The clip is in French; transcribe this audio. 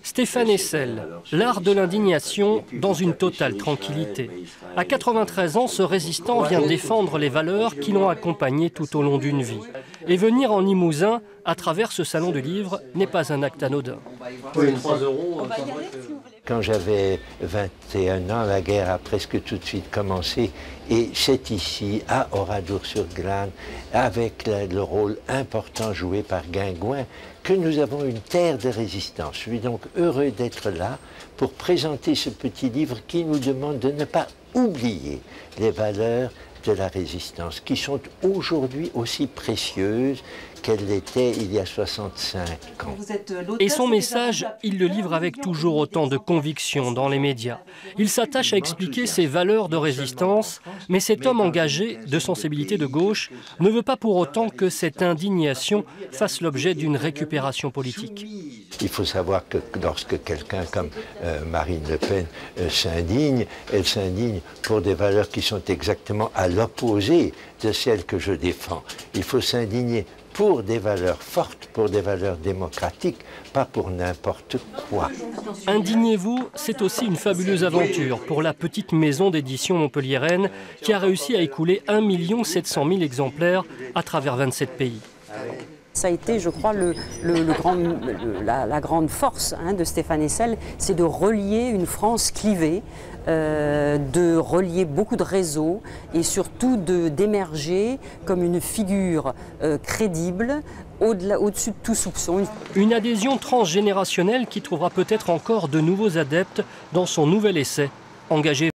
Stéphane Hessel, l'art de l'indignation dans une totale tranquillité. À 93 ans, ce résistant vient défendre les valeurs qui l'ont accompagné tout au long d'une vie. Et venir en Limousin, à travers ce salon du livre, n'est pas un acte anodin. Quand j'avais 21 ans, la guerre a presque tout de suite commencé. Et c'est ici, à Oradour-sur-Glane, avec le rôle important joué par Guingouin, que nous avons une terre de résistance. Je suis donc heureux d'être là pour présenter ce petit livre qui nous demande de ne pas oublier les valeurs de la résistance, qui sont aujourd'hui aussi précieuses qu'elles l'étaient il y a 65 ans. Et son message, il le livre avec toujours autant de conviction dans les médias. Il s'attache à expliquer ses valeurs de résistance, mais cet homme engagé, de sensibilité de gauche, ne veut pas pour autant que cette indignation fasse l'objet d'une récupération politique. Il faut savoir que lorsque quelqu'un comme Marine Le Pen s'indigne, elle s'indigne pour des valeurs qui sont exactement à l'opposé de celles que je défends. Il faut s'indigner pour des valeurs fortes, pour des valeurs démocratiques, pas pour n'importe quoi. Indignez-vous, c'est aussi une fabuleuse aventure pour la petite maison d'édition montpelliéraine qui a réussi à écouler 1 700 000 exemplaires à travers 27 pays. Ça a été, je crois, la grande force de Stéphane Hessel, c'est de relier une France clivée, de relier beaucoup de réseaux et surtout d'émerger comme une figure crédible au-dessus de tout soupçon. Une adhésion transgénérationnelle qui trouvera peut-être encore de nouveaux adeptes dans son nouvel essai, Engagé.